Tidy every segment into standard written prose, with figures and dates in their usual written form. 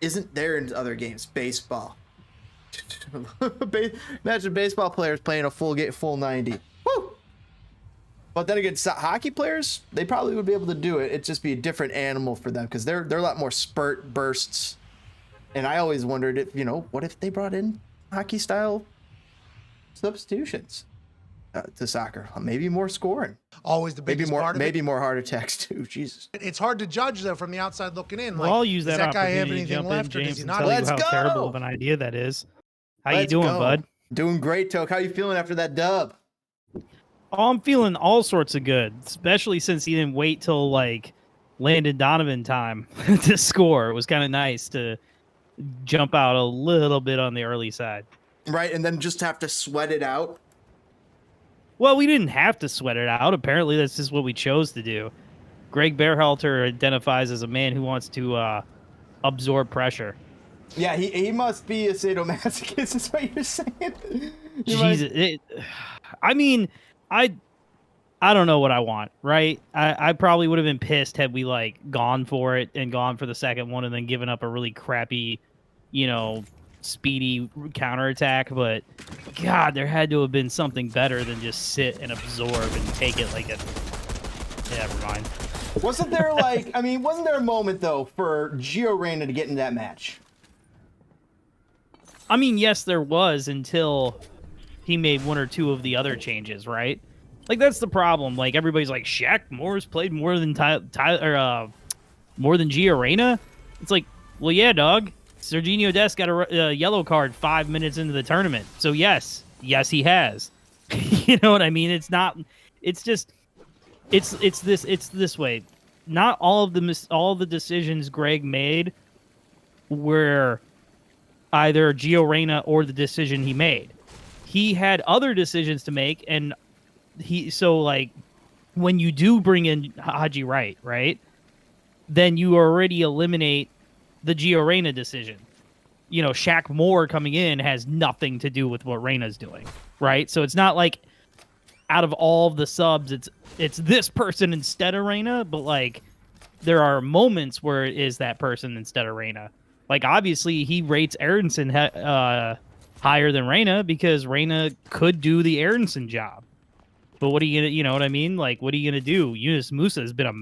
isn't there in other games. Baseball. Imagine baseball players playing a full 90. Woo! But then again, hockey players, they probably would be able to do it. It'd just be a different animal for them because they're a lot more spurt bursts. And I always wondered if, what if they brought in hockey style substitutions to soccer? Maybe more scoring. Always the biggest part of it. Maybe more heart attacks too. Jesus. It's hard to judge though from the outside looking in. Well, I'll use that opportunity guy have anything left, or does he not? Let's go. How terrible of an idea that is. How you doing, bud? Doing great, Toke. How you feeling after that dub? Oh, I'm feeling all sorts of good, especially since he didn't wait till like Landon Donovan time to score. It was kind of nice to jump out a little bit on the early side. Right, and then just have to sweat it out. Well, we didn't have to sweat it out. Apparently, that's just what we chose to do. Greg Berhalter identifies as a man who wants to absorb pressure. Yeah, he must be a sadomasochist, is what you're saying. Jesus. I mean, I don't know what I want, right? I probably would have been pissed had we like gone for it and gone for the second one and then given up a really crappy, speedy counterattack. But God, there had to have been something better than just sit and absorb and take it like a. Yeah, never mind. Wasn't there wasn't there a moment though for Gio Reyna to get in that match? I mean, yes, there was until he made one or two of the other changes, right? Like, that's the problem. Like, everybody's like, Shaq Moore's played more than more than Gio Reyna? It's like, well, yeah, dog. Serginho Dest got a yellow card 5 minutes into the tournament. So, yes, he has. You know what I mean? It's not... It's just... It's this way. Not all of the decisions Greg made were either Gio Reyna or the decision he made. He had other decisions to make, and when you do bring in Haji Wright, right, then you already eliminate the Gio Reyna decision. Shaq Moore coming in has nothing to do with what Reyna's doing, right? So it's not like out of all of the subs, it's this person instead of Reyna, but like there are moments where it is that person instead of Reyna. Like, obviously, he rates Aronson higher than Reyna because Reyna could do the Aronson job. But what are you gonna, you know what I mean? Like, what are you gonna do? Yunus Musa has been a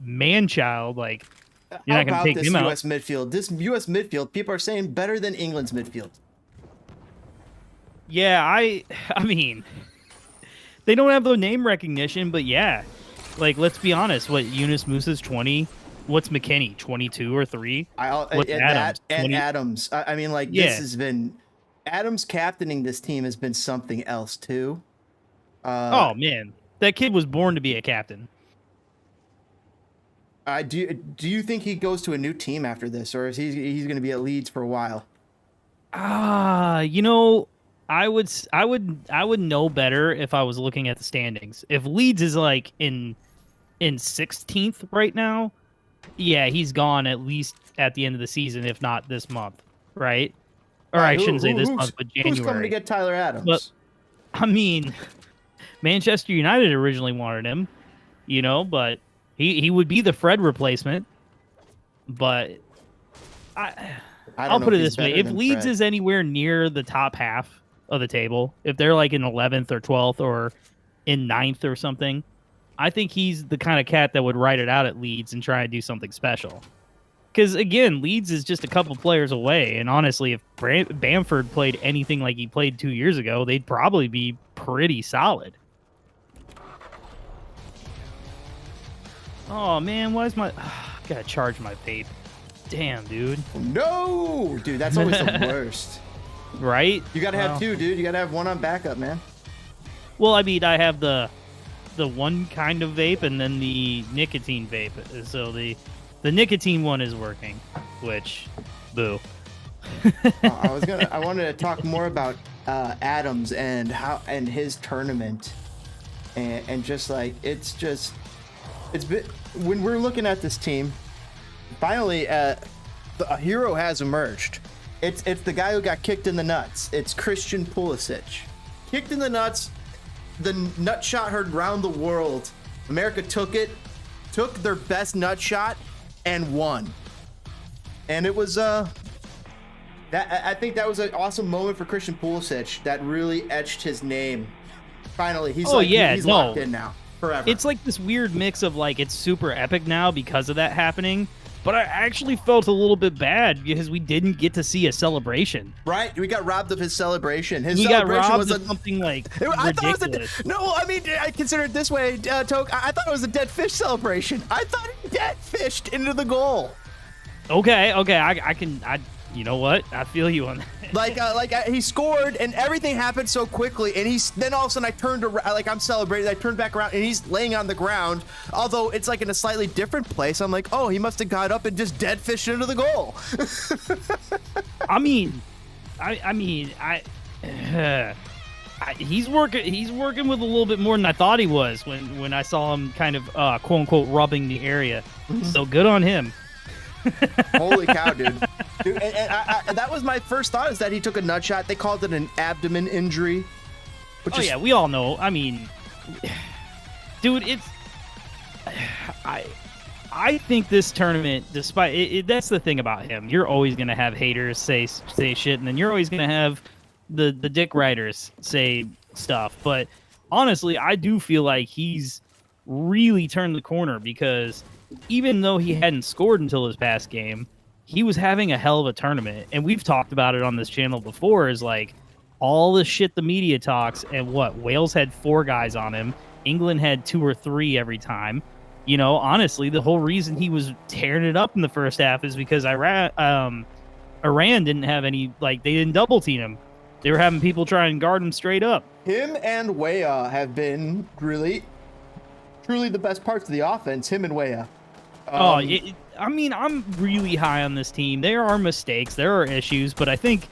man-child. Like, you're not gonna take him out. This U.S. midfield, people are saying better than England's midfield. Yeah, I mean, they don't have the name recognition, but yeah. Like, let's be honest. What, Yunus Musa's 20? What's McKennie, 22 or 3? What's Adams? Adams. I mean, like, this has been... Adams captaining this team has been something else, too. Oh, man. That kid was born to be a captain. Do you think he goes to a new team after this, or is he's going to be at Leeds for a while? I would know better if I was looking at the standings. If Leeds is like in 16th right now, yeah, he's gone at least at the end of the season, if not this month, right? Or I shouldn't say this month, but January. Who's coming to get Tyler Adams? But, I mean, Manchester United originally wanted him, but he would be the Fred replacement. But I'll put it this way. If Leeds is anywhere near the top half of the table, if they're like in 11th or 12th or in 9th or something, I think he's the kind of cat that would ride it out at Leeds and try and do something special. Because, again, Leeds is just a couple players away. And honestly, if Bamford played anything like he played 2 years ago, they'd probably be pretty solid. Oh, man, why is my... gotta charge my vape. Damn, dude. No! Dude, that's always the worst. Right? You gotta have two, dude. You gotta have one on backup, man. Well, I mean, I have the one kind of vape and then the nicotine vape. So the nicotine one is working, which, boo. I wanted to talk more about Adams and his tournament, and just like it's been, when we're looking at this team, finally a hero has emerged. It's the guy who got kicked in the nuts. It's Christian Pulisic, kicked in the nuts. The nut shot heard round the world. America took their best nut shot and won. And it was I think that was an awesome moment for Christian Pulisic that really etched his name. Finally, he's he's locked in now forever. It's like this weird mix of like it's super epic now because of that happening. But I actually felt a little bit bad because we didn't get to see a celebration. Right, we got robbed of his celebration. He got robbed of something like ridiculous. No, I mean, I consider it this way, Toke. I thought it was a dead fish celebration. I thought he dead fished into the goal. Okay, I you know what? I feel you on that. He scored and everything happened so quickly, and then all of a sudden I turned around, like I'm celebrating. I turned back around and he's laying on the ground, although it's like in a slightly different place. I'm like, oh, he must have got up and just dead fished into the goal. He's working with a little bit more than I thought he was when I saw him kind of quote unquote rubbing the area. So good on him. Holy cow, dude. And that was my first thought, is that he took a nut shot. They called it an abdomen injury. Yeah, we all know. I mean, dude, it's I think this tournament, despite that's the thing about him. You're always gonna have haters say shit, and then you're always gonna have the dick riders say stuff. But honestly, I do feel like he's really turned the corner, because even though he hadn't scored until his past game, he was having a hell of a tournament. And we've talked about it on this channel before, is like all the shit the media talks, and what, Wales had 4 guys on him, England had 2 or 3 every time. You know, honestly, the whole reason he was tearing it up in the first half is because Iran didn't have any, like, they didn't double team him. They were having people try and guard him straight up. Him and Weah have been really, truly the best parts of the offense, him and Weah. I mean, I'm really high on this team. There are mistakes, there are issues, but I think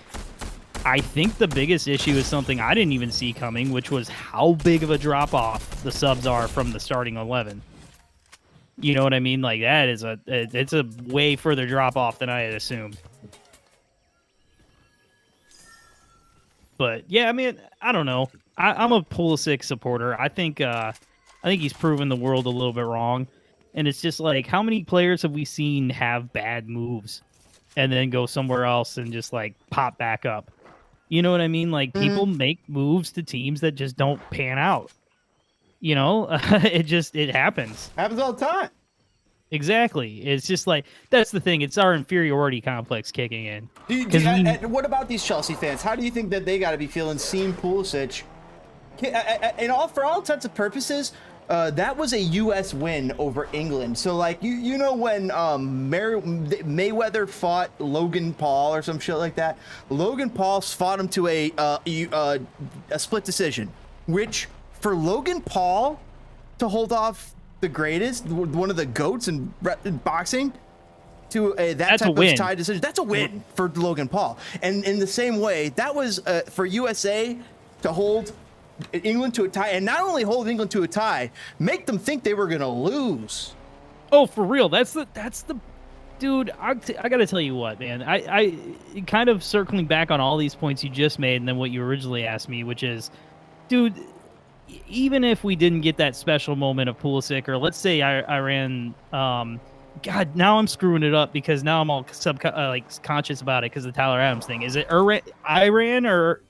the biggest issue is something I didn't even see coming, which was how big of a drop-off the subs are from the starting 11. You know what I mean? Like, it's a way further drop-off than I had assumed. But, yeah, I mean, I don't know. I'm a Pulisic supporter. I think he's proven the world a little bit wrong. And it's just like, how many players have we seen have bad moves and then go somewhere else and just, like, pop back up? You know what I mean? Like, people make moves to teams that just don't pan out. You know? It happens. Happens all the time. Exactly. It's just like, that's the thing. It's our inferiority complex kicking in. What about these Chelsea fans? How do you think that they got to be feeling seeing Pulisic? For all intents and purposes, that was a U.S. win over England. So, like, you know when Mayweather fought Logan Paul or some shit like that? Logan Paul fought him to a split decision, which for Logan Paul to hold off the greatest, one of the GOATs in boxing, to that type of tie decision, that's a win for Logan Paul. And in the same way, that was for USA to hold England to a tie, and not only hold England to a tie, make them think they were gonna lose. Oh, for real. That's the dude. I gotta tell you what, man. I kind of circling back on all these points you just made, and then what you originally asked me, which is, dude, even if we didn't get that special moment of Pulisic, or let's say Iran, God, now I'm screwing it up because now I'm all conscious about it because of the Tyler Adams thing. Is it Iran or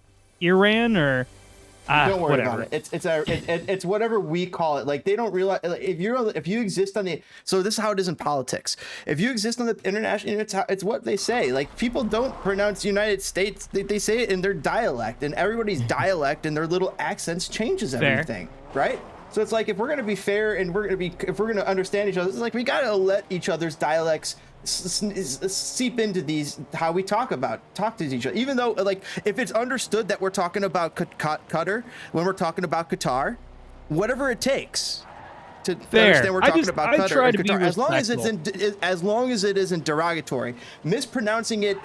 Iran or? Don't worry whatever. about it. It's whatever we call it. Like, they don't realize, like, if you exist on the, so this is how it is in politics. If you exist on the international, it's what they say. Like, people don't pronounce United States. They say it in their dialect, and everybody's dialect and their little accents changes everything, right? So it's like, if we're gonna be fair and if we're gonna understand each other, it's like we gotta let each other's dialects seep into how we talk to each other. Even though, like, if it's understood that we're talking about Qatar when we're talking about Qatar, whatever it takes to understand we're talking about Qatar, and Qatar, as long as it isn't derogatory. Mispronouncing it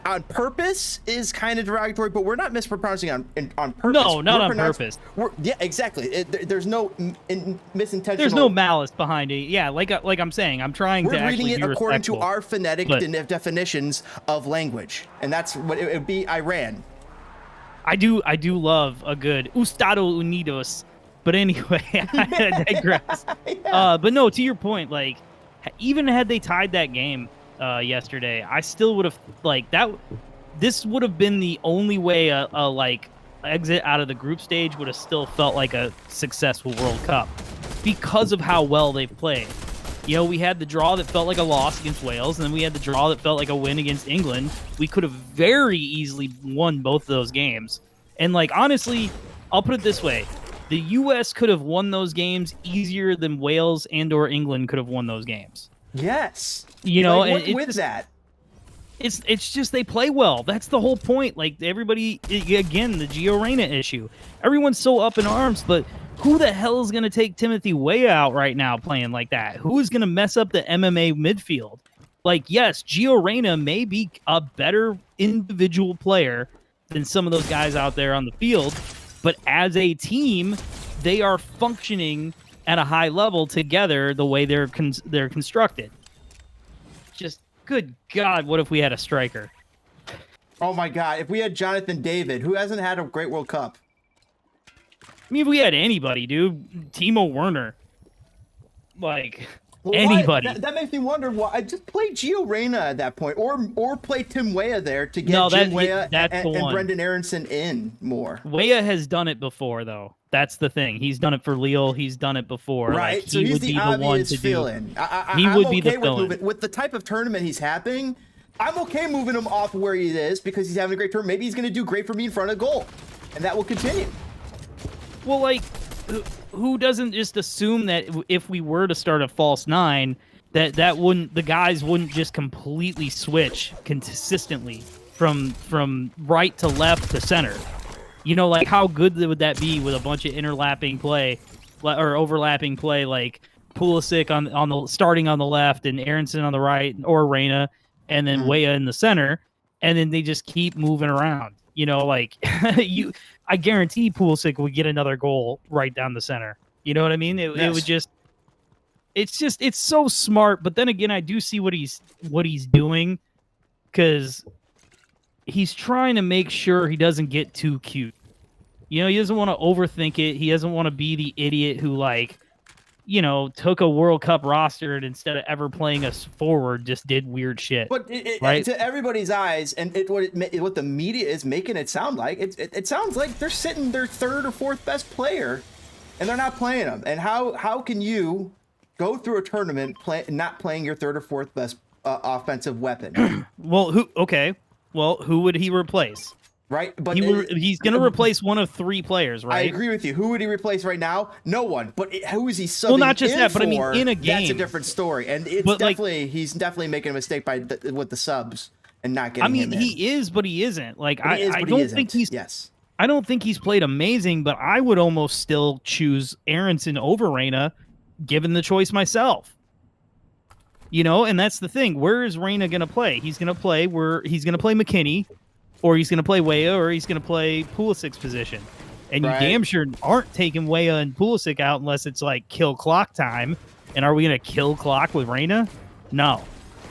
on purpose is kind of derogatory, but we're not mispronouncing on purpose. No, not on purpose. Yeah, exactly. There's no misintentional. There's no malice behind it. Yeah, like I'm saying, I'm trying to actually reading it be according to respectful. our phonetic definitions of language, and that's what it would be. Iran. I do love a good Estados Unidos, but anyway, I digress. Yeah. But no, to your point, like, even had they tied that game, yesterday, I still would have like that. This would have been the only way a like exit out of the group stage would have still felt like a successful World Cup because of how well they've played. You know, we had the draw that felt like a loss against Wales, and then we had the draw that felt like a win against England. We could have very easily won both of those games. And, like, honestly, I'll put it this way. The U.S. could have won those games easier than Wales and or England could have won those games. Yes. You know, like, and with that. It's just they play well. That's the whole point. Like, everybody, again, the Gio Reyna issue. Everyone's so up in arms, but who the hell is going to take Timothy Weah out right now playing like that? Who is going to mess up the MMA midfield? Like, yes, Gio Reyna may be a better individual player than some of those guys out there on the field, but as a team, they are functioning at a high level together the way they're constructed. Just, good God, what if we had a striker? Oh my God, if we had Jonathan David, who hasn't had a great World Cup. I mean, if we had anybody, dude, Timo Werner, like, well, anybody. That makes me wonder why. I just play Gio Reyna at that point, or play Tim Weah there to get Jim Weah and Brendan Aronson in more. Weah has done it before, though. That's the thing. He's done it for Lille. He's done it before. Right. Like, so he's the obvious fill-in. He would be the fill-in. With the type of tournament he's having. I'm okay moving him off where he is because he's having a great tournament. Maybe he's going to do great for me in front of goal, and that will continue. Well, like, who doesn't just assume that if we were to start a false nine, that the guys wouldn't just completely switch consistently from right to left to center? You know, like, how good would that be with a bunch of overlapping play, like Pulisic on the starting on the left and Aronson on the right, or Reyna, and then Weah in the center, and then they just keep moving around. You know, like, I guarantee Pulisic would get another goal right down the center. You know what I mean? It would just, it's so smart. But then again, I do see what he's doing, because he's trying to make sure he doesn't get too cute. You know, he doesn't want to overthink it. He doesn't want to be the idiot who, like, you know, took a World Cup roster and instead of ever playing us forward, just did weird shit. But right? To everybody's eyes, and what the media is making it sound like, it sounds like they're sitting their third or fourth best player, and they're not playing them. And how can you go through a tournament not playing your third or fourth best offensive weapon? Well, who would he replace? Right, but he's going to replace one of three players, right? I agree with you. Who would he replace right now? No one. But who is he subbing? Well, not just in that, for? but I mean, in a game, that's a different story. And it's he's definitely making a mistake with the subs and not getting. I mean, he is, but he isn't. Like, I don't think he's. Yes. I don't think he's played amazing, but I would almost still choose Aronson over Reyna, given the choice myself. You know, and that's the thing. Where is Reyna going to play? He's going to play McKinney, or he's going to play Weah, or he's going to play Pulisic's position. And you damn sure aren't taking Weah and Pulisic out unless it's like kill clock time. And are we going to kill clock with Reyna? No.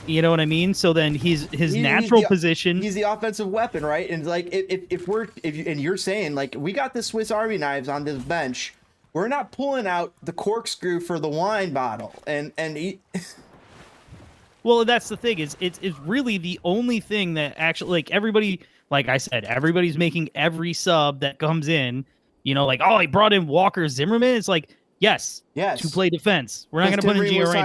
You know what I mean? So then his natural position. He's the offensive weapon, right? And like and you're saying, like, we got the Swiss Army knives on this bench. We're not pulling out the corkscrew for the wine bottle. And he Well, that's the thing. It's really the only thing that actually, like, everybody, like I said, everybody's making every sub that comes in, you know, like, oh, he brought in Walker Zimmerman. It's like, yes, to play defense. We're not going to put in Gio Reyna.